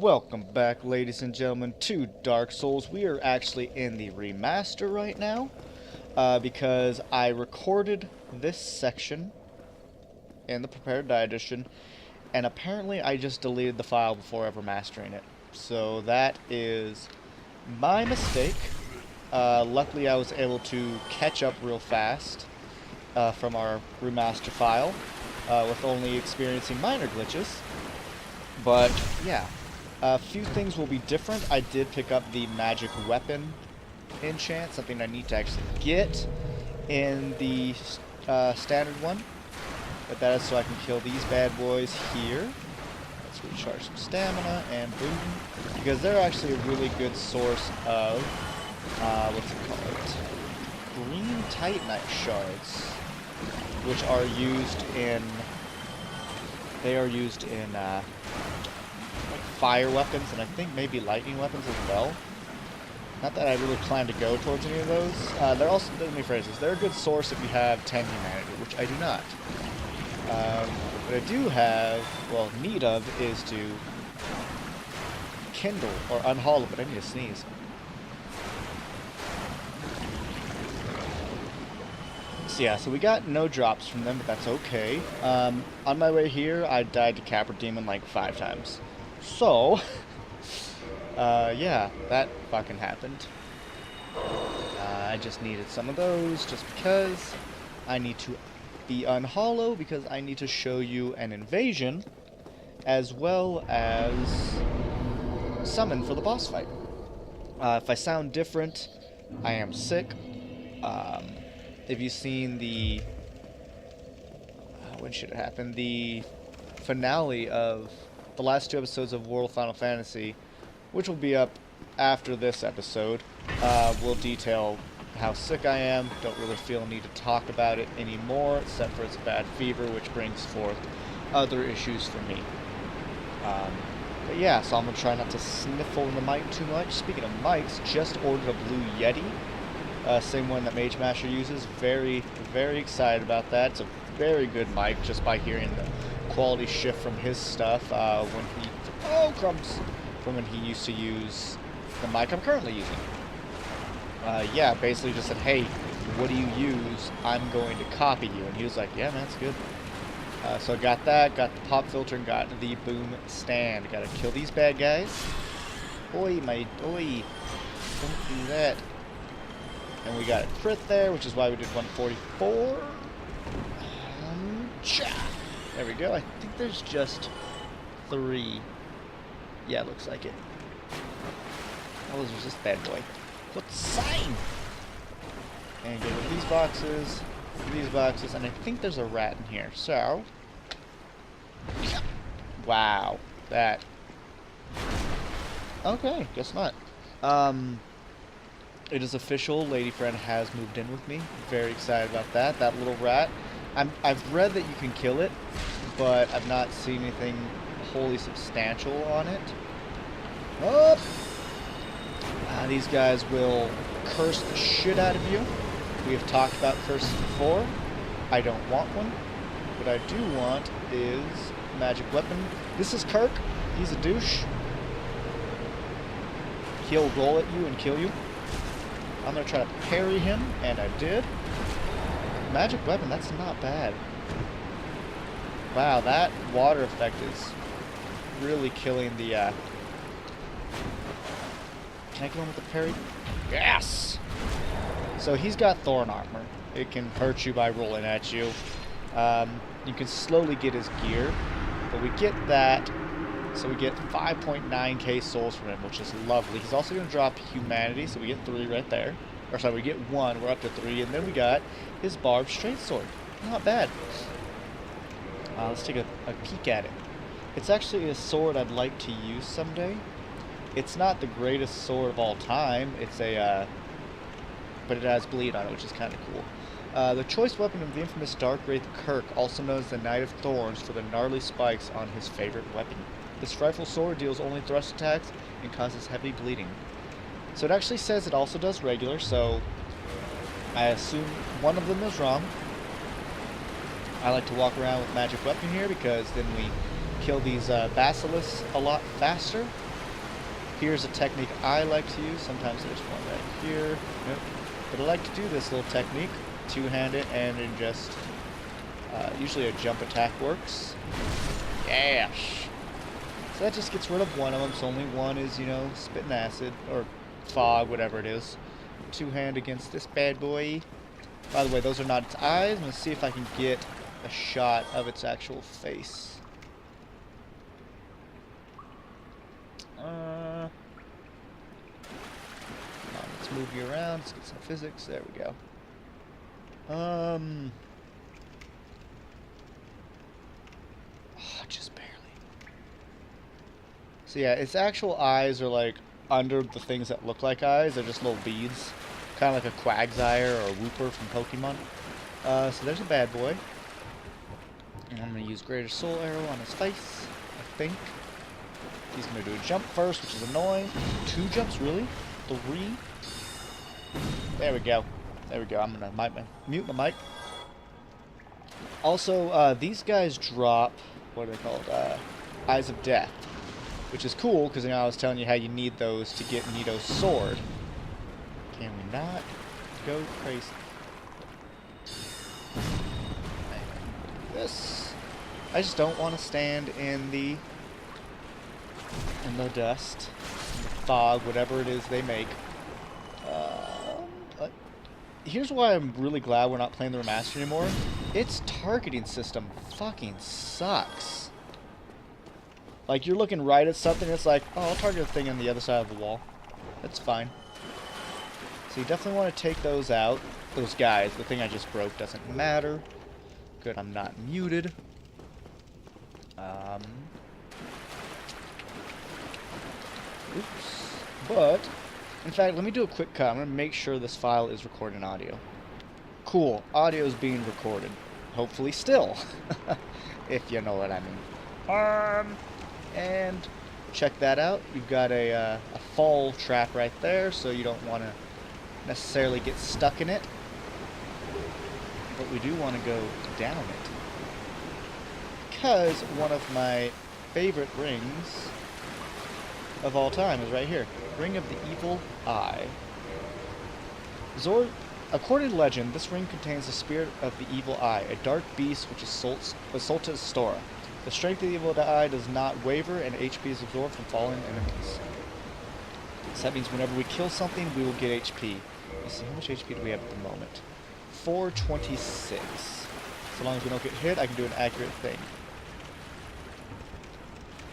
Welcome back, ladies and gentlemen, to Dark Souls. We are actually in the remaster right now, because I recorded this section in the Prepared Die edition, and apparently I just deleted the file before ever mastering it. So that is my mistake. Luckily I was able to catch up real fast from our remaster file, with only experiencing minor glitches. But yeah. A few things will be different. I did pick up the magic weapon enchant, something I need to actually get in the standard one. But that is so I can kill these bad boys here. Let's recharge some stamina and boom. Because they're actually a really good source of, what's it called? Green Titanite shards. Which are used in, fire weapons, and I think maybe lightning weapons as well. Not that I really plan to go towards any of those. They're also, let me phrase this, they're a good source if you have 10 humanity, which I do not. What I do have, well, need of, is to kindle, or unhollow, but I need to sneeze. So yeah, so we got no drops from them, but that's okay. On my way here, I died to Capra Demon like 5 times. So, yeah, that fucking happened. I just needed some of those just because I need to be unhollow because I need to show you an invasion as well as summon for the boss fight. If I sound different, I am sick. If you've seen the... when should it happen? The finale of the last 2 episodes of World Final Fantasy, which will be up after this episode, will detail how sick I am. Don't really feel a need to talk about it anymore, except for it's a bad fever, which brings forth other issues for me. But yeah, so I'm going to try not to sniffle in the mic too much. Speaking of mics, just ordered a Blue Yeti. Same one that Mage Master uses. Very, very excited about that. It's a very good mic just by hearing the quality shift from his stuff when he... oh, crumbs! From when he used to use the mic I'm currently using. Yeah, basically just said, hey, what do you use? I'm going to copy you. And he was like, yeah, man, that's good. So I got that, got the pop filter, and got the boom stand. Gotta kill these bad guys. Oi, my... oi! Don't do that. And we got a crit there, which is why we did 144. There we go. I think there's just 3. Yeah, it looks like it. Oh, there's this bad boy. What's sign? And get rid of these boxes, and I think there's a rat in here. So, wow, that. Okay, guess not. It is official. Lady friend has moved in with me. Very excited about that. That little rat. I've read that you can kill it, but I've not seen anything wholly substantial on it. Oh! These guys will curse the shit out of you. We have talked about curses before. I don't want one. What I do want is a magic weapon. This is Kirk. He's a douche. He'll roll at you and kill you. I'm going to try to parry him, and I did. Magic weapon, that's not bad. Wow, that water effect is really killing the, Can I go in with the parry? Yes! So he's got thorn armor. It can hurt you by rolling at you. You can slowly get his gear, but we get that, so we get 5.9k souls from him, which is lovely. He's also going to drop humanity, so we get 3 right there. Or sorry, we get 1, we're up to 3, and then we got his barbed straight sword. Not bad. Let's take a peek at it. It's actually a sword I'd like to use someday. It's not the greatest sword of all time. It's a, but it has bleed on it, which is kind of cool. The choice weapon of the infamous Dark Wraith Kirk, also known as the Knight of Thorns, for the gnarly spikes on his favorite weapon. This rifle sword deals only thrust attacks and causes heavy bleeding. So it actually says it also does regular, so I assume one of them is wrong. I like to walk around with magic weapon here because then we kill these basilisks a lot faster. Here's a technique I like to use. Sometimes there's one right here. Nope. But I like to do this little technique. Two-hand it, and then just... usually a jump attack works. Yes! So that just gets rid of one of them, so only one is, you know, spitting acid, or fog, whatever it is. Two-hand against this bad boy. By the way, those are not its eyes. I'm going to see if I can get a shot of its actual face. Let's move you around. Let's get some physics. There we go. Just barely. So yeah, its actual eyes are like under the things that look like eyes. They're just little beads. Kind of like a Quagsire or a Wooper from Pokemon. So there's a bad boy. And I'm going to use Greater Soul Arrow on his face, I think. He's going to do a jump first, which is annoying. 2 jumps, really? 3? There we go. There we go. I'm going to mute my mic. Also, these guys drop, what are they called? Eyes of Death. Which is cool, because I was telling you how you need those to get Nito's sword. Can we not go crazy? This. I just don't want to stand in the dust, in the fog, whatever it is they make. Here's why I'm really glad we're not playing the remaster anymore. Its targeting system fucking sucks. Like, you're looking right at something, it's like, oh, I'll target a thing on the other side of the wall. That's fine. So you definitely want to take those out. Those guys. The thing I just broke doesn't matter. Good, I'm not muted. Oops. But, in fact, let me do a quick cut. I'm going to make sure this file is recording audio. Cool. Audio is being recorded. Hopefully still. If you know what I mean. And check that out. You've got a fall trap right there, so you don't want to necessarily get stuck in it. But we do want to go down it. Because one of my favorite rings of all time is right here. Ring of the Evil Eye. According to legend, this ring contains the spirit of the Evil Eye, a dark beast which assaulted Stora. The strength of the Evil Eye does not waver, and HP is absorbed from fallen enemies. So that means whenever we kill something, we will get HP. Let's see, how much HP do we have at the moment? 426. So long as we don't get hit, I can do an accurate thing.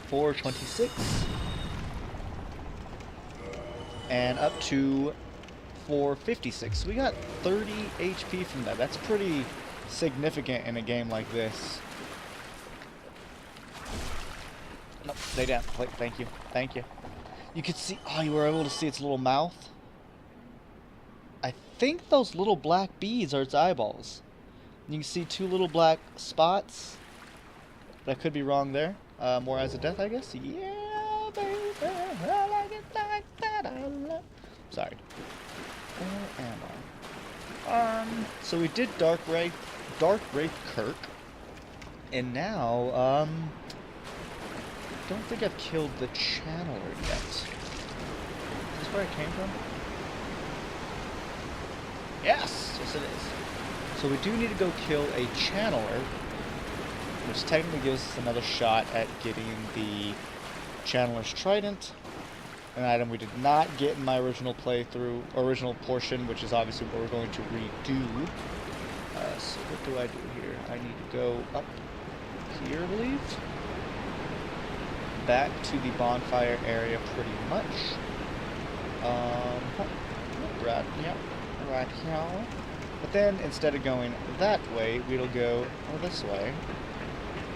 426. And up to 456. So we got 30 HP from that. That's pretty significant in a game like this. Nope, stay down. Wait, thank you. Thank you. You could see... Oh, you were able to see its little mouth? I think those little black beads are its eyeballs. You can see 2 little black spots. That could be wrong there. More Eyes of Death, I guess? Yeah, baby. I like it like that. I love... Sorry. Where am I? So we did Dark Wraith Kirk. And now, I don't think I've killed the Channeler yet. Is this where it came from? Yes! Yes, it is. So we do need to go kill a Channeler, which technically gives us another shot at getting the Channeler's Trident, an item we did not get in my original playthrough, original portion, which is obviously what we're going to redo. So what do I do here? I need to go up here, I believe. Back to the bonfire area pretty much. Right here. But then, instead of going that way, we'll go this way.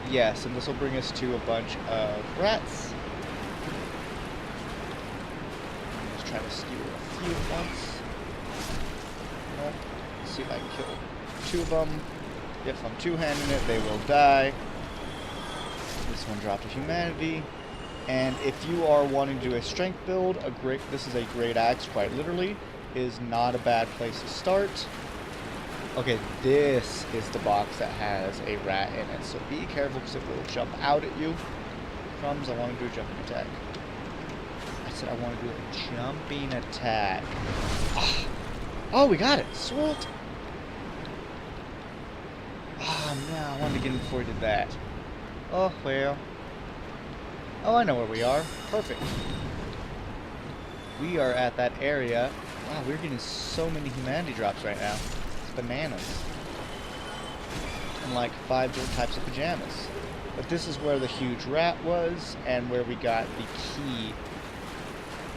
Yes, and this will bring us to a bunch of rats. Let's try to skewer a few at once. Nope. Let's see if I can kill 2 of them. If I'm two-handing it, they will die. This one dropped a humanity. And if you are wanting to do a strength build, this is a great axe, quite literally, is not a bad place to start. Okay, this is the box that has a rat in it, so be careful because it will jump out at you. Crumbs, I want to do a jumping attack. said I want to do a jumping attack. Oh, we got it. Sweet. Oh, no, I wanted to get him before he did that. Oh, well. Oh, I know where we are. Perfect. We are at that area. Wow, we're getting so many humanity drops right now. It's bananas. And like 5 different types of pajamas. But this is where the huge rat was, and where we got the key.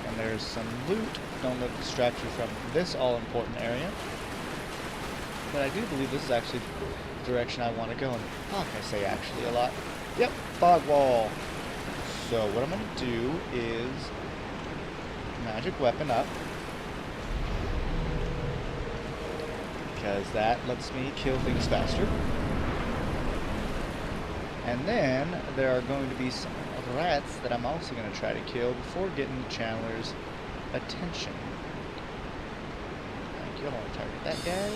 And there's some loot. Don't let it distract you from this all-important area. But I do believe this is actually the direction I want to go in. Fuck, I say actually a lot. Yep, fog wall. So what I'm going to do is magic weapon up. Because that lets me kill things faster. And then there are going to be some rats that I'm also going to try to kill before getting the Chandler's attention. Thank you. I want to target that guy.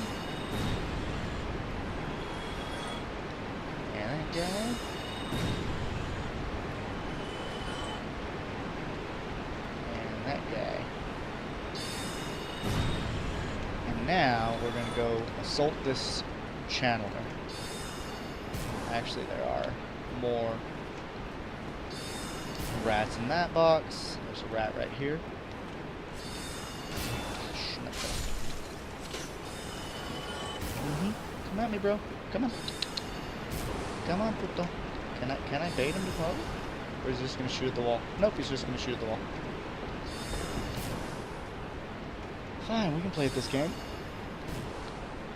And that guy. And that guy. And now we're going to go assault this Chandler. Actually, there are more rats in that box. There's a rat right here. Come at me, bro. Come on. Come on, puto. Can I bait him to come over? Or is he just gonna shoot at the wall? Nope, he's just gonna shoot at the wall. Fine, we can play at this game.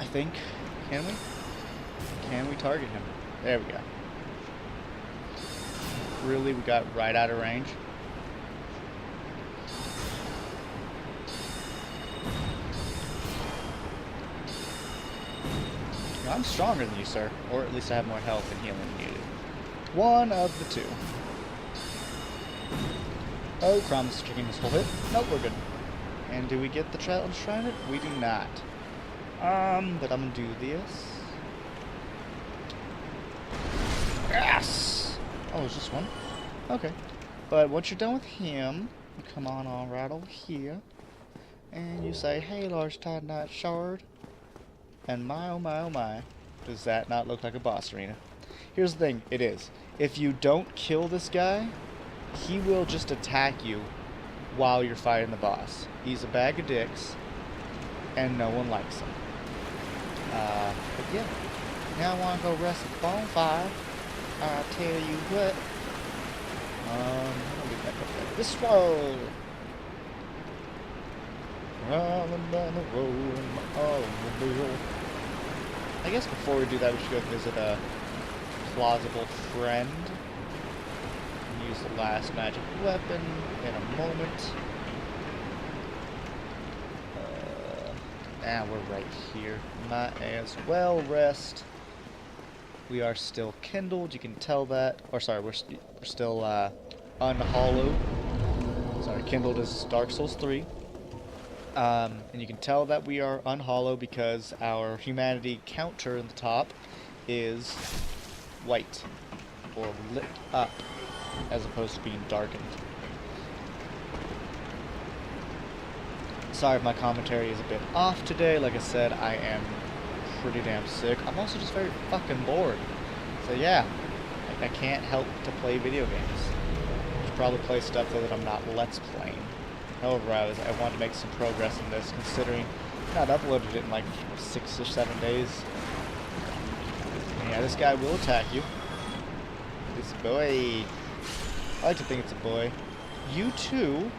I think. Can we? Can we target him? There we go. Really, we got right out of range. Well, I'm stronger than you, sir. Or at least I have more health and healing than you do. One of the two. Oh, crumbs. Checking this whole hit. Nope, we're good. And do we get the challenge shrine? We do not. But I'm gonna do this. Yes! Oh, it's just one? Okay. But once you're done with him, you come on all right over here. And you say, hey, large tie-knot shard. And my, oh my, oh my. Does that not look like a boss arena? Here's the thing. It is. If you don't kill this guy, he will just attack you while you're fighting the boss. He's a bag of dicks. And no one likes him. But yeah. Now I want to go rest at the bonfire. I tell you what. I'll get back up there. This road. Rolling down the road in my automobile. I guess before we do that, we should go visit a plausible friend. And use the last magic weapon in a moment. Now we're right here. Might as well rest. We are still kindled, you can tell that. Or sorry, we're still unhollowed. Sorry, kindled is Dark Souls 3. And you can tell that we are unhollowed because our humanity counter in the top is white. Or lit up, as opposed to being darkened. Sorry if my commentary is a bit off today. Like I said, I am pretty damn sick. I'm also just very fucking bored. So yeah, I can't help to play video games. I should probably play stuff though that I'm not let's playing. However, I wanted to make some progress in this, considering I've not uploaded it in like 6 or 7 days. And yeah, this guy will attack you. This boy. I like to think it's a boy. You too.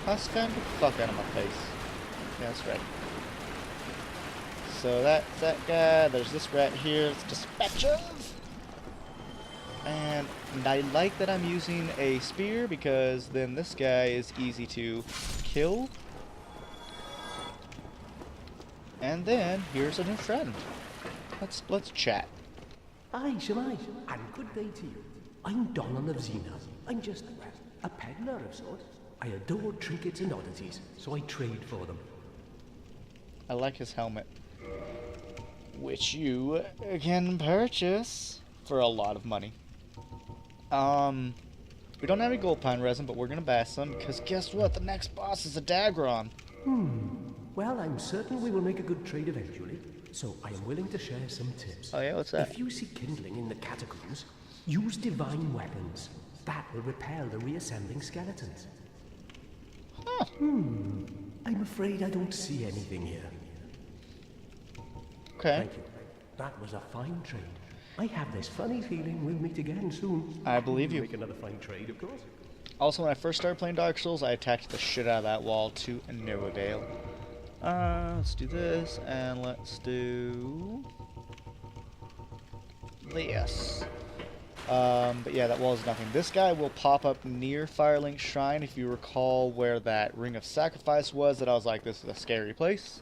Huskam, get the fuck out of my face. Yeah, that's right. So that's that guy. There's this rat here. Let's dispatch him. And I like that I'm using a spear because then this guy is easy to kill. And then here's a new friend. Let's chat. Aye, Shemai, and good day to you. I'm Donald of Xena. I'm just a peddler of sorts. I adore trinkets and oddities, so I trade for them. I like his helmet, which you can purchase for a lot of money. We don't have any gold pine resin, but we're gonna buy some, because guess what? The next boss is a Dagron. Well, I'm certain we will make a good trade eventually, so I am willing to share some tips. Oh yeah, what's that? If you see kindling in the catacombs, use divine weapons. That will repel the reassembling skeletons. Huh. I'm afraid I don't see anything here. Okay. Thank you. That was a fine trade. I have this funny feeling we'll meet again soon. I believe you. Make another fine trade, of course. Also, when I first started playing Dark Souls, I attacked the shit out of that wall to no avail. Let's do this, and let's do this. But yeah, that wall is nothing. This guy will pop up near Firelink Shrine. If you recall where that Ring of Sacrifice was, that I was like, this is a scary place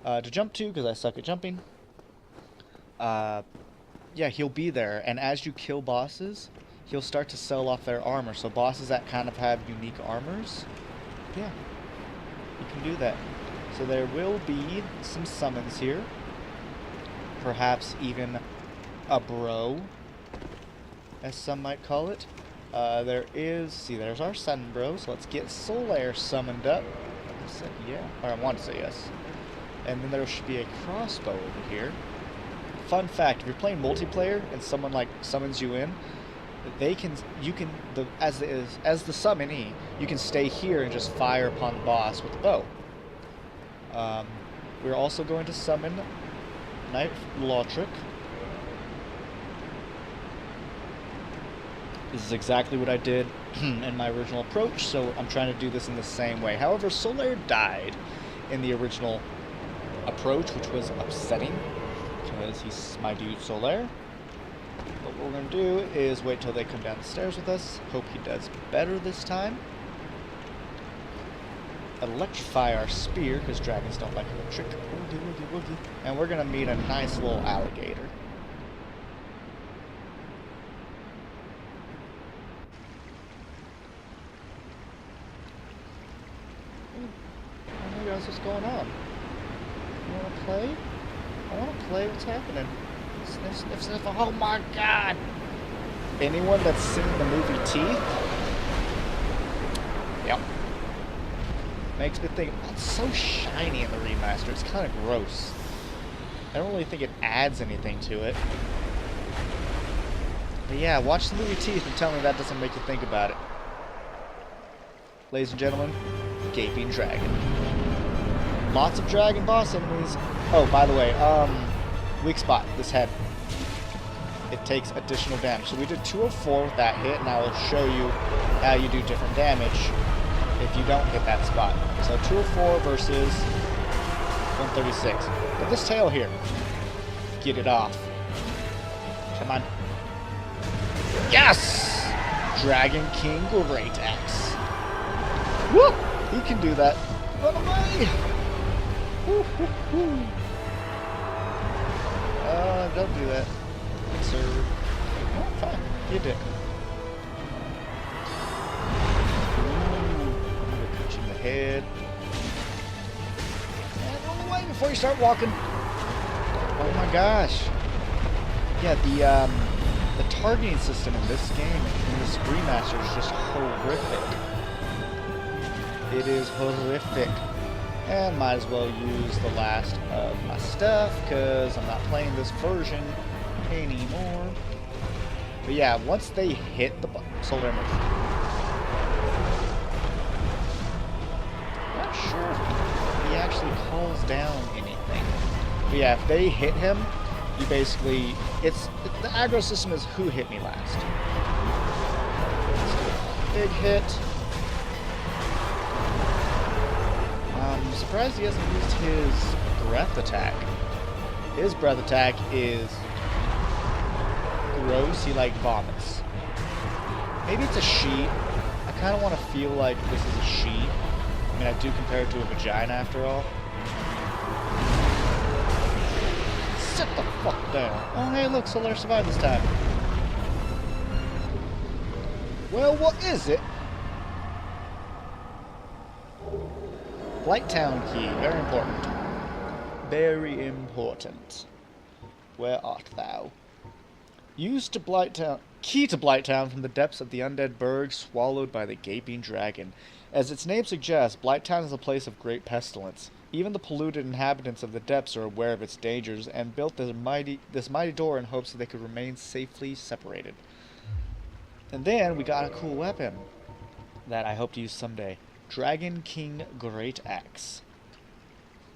to jump to, because I suck at jumping. Yeah, he'll be there, and as you kill bosses, he'll start to sell off their armor. So bosses that kind of have unique armors, yeah, you can do that. So there will be some summons here. Perhaps even a bro, as some might call it. There's our Sun Bro, so let's get Sorcerer summoned up. I said yeah, or I want to say yes. And then there should be a crossbow over here. Fun fact, if you're playing multiplayer and someone like summons you in, as the summonee, you can stay here and just fire upon the boss with the bow. We're also going to summon Knight Lautric. This is exactly what I did in my original approach, so I'm trying to do this in the same way. However, Sorcerer died in the original approach, which was upsetting, because he's my dude Sorcerer. But what we're going to do is wait till they come down the stairs with us. Hope he does better this time. Electrify our spear, because dragons don't like electric. Woogie, woogie, woogie. And we're going to meet a nice little alligator. Oh my gosh, what's going on? You want to play? I want to play. What's happening? Sniff, sniff, sniff. Oh my god! Anyone that's seen the movie Teeth? Yep. Makes me think, oh, it's so shiny in the remaster. It's kind of gross. I don't really think it adds anything to it. But yeah, watch the movie Teeth and tell me that doesn't make you think about it. Ladies and gentlemen, Gaping Dragon. Lots of dragon boss enemies. Oh, by the way, weak spot, this head. It takes additional damage. So we did 204 with that hit, and I will show you how you do different damage if you don't hit that spot. So 204 versus 136. But this tail here, get it off. Come on. Yes! Dragon King Great Axe. Woo! He can do that. Run away! Woo, woo, woo. Don't do that, sir. Oh, fine. You did. Punch in the head. And run away before you start walking. Oh my gosh. Yeah, the targeting system in this game, in this remaster, is just horrific. It is horrific. And might as well use the last of my stuff, because I'm not playing this version anymore. But yeah, once they hit the solar immersion, not sure if he actually calls down anything. But yeah, if they hit him, you basically, the aggro system is who hit me last. Big hit. I'm surprised he hasn't used his breath attack. His breath attack is gross. He like vomits. Maybe it's a she. I kind of want to feel like this is a she. I mean, I do compare it to a vagina after all. Sit the fuck down. Oh, hey, look, Solar survived this time. Well, what is it? Blighttown key, very important. Very important. Where art thou? Use to key to Blighttown from the depths of the undead berg swallowed by the gaping dragon. As its name suggests, Blighttown is a place of great pestilence. Even the polluted inhabitants of the depths are aware of its dangers and built this mighty door in hopes that they could remain safely separated. And then we got a cool weapon that I hope to use someday. Dragon King Great Axe.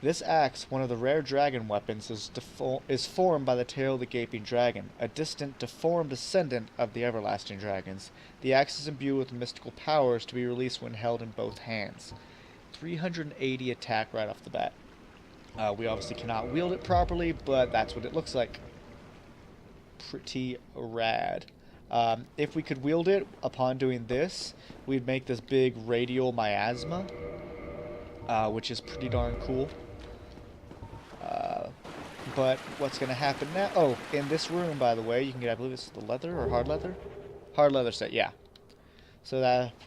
This axe, one of the rare dragon weapons, is formed by the tail of the gaping dragon, a distant, deformed descendant of the everlasting dragons. The axe is imbued with mystical powers to be released when held in both hands. 380 attack right off the bat. We obviously cannot wield it properly, but that's what it looks like. Pretty rad. If we could wield it upon doing this, we'd make this big radial miasma, which is pretty darn cool. But what's going to happen now? Oh, in this room, by the way, you can get, I believe it's the leather or hard leather? Hard leather set, yeah. So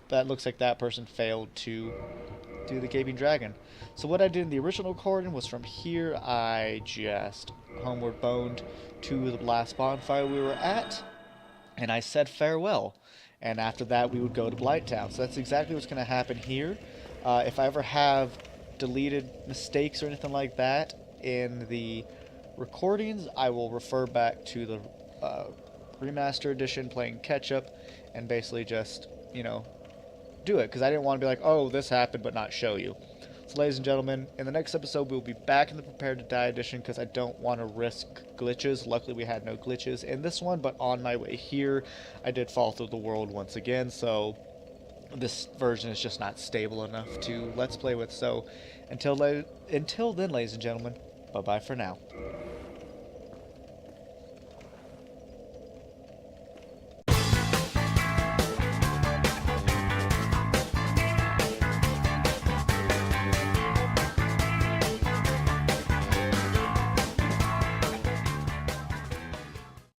that looks like that person failed to do the gaping dragon. So what I did in the original recording was from here, I just homeward boned to the last bonfire we were at, and I said farewell. And after that, we would go to Blighttown. So that's exactly what's going to happen here. If I ever have deleted mistakes or anything like that in the recordings, I will refer back to the remaster edition, playing catch-up, and basically just, you know, do it. Because I didn't want to be like, oh, this happened, but not show you. So, ladies and gentlemen, in the next episode, we'll be back in the Prepared to Die edition because I don't want to risk glitches. Luckily, we had no glitches in this one, but on my way here, I did fall through the world once again, so this version is just not stable enough to Let's Play with. So, until then, ladies and gentlemen, bye-bye for now.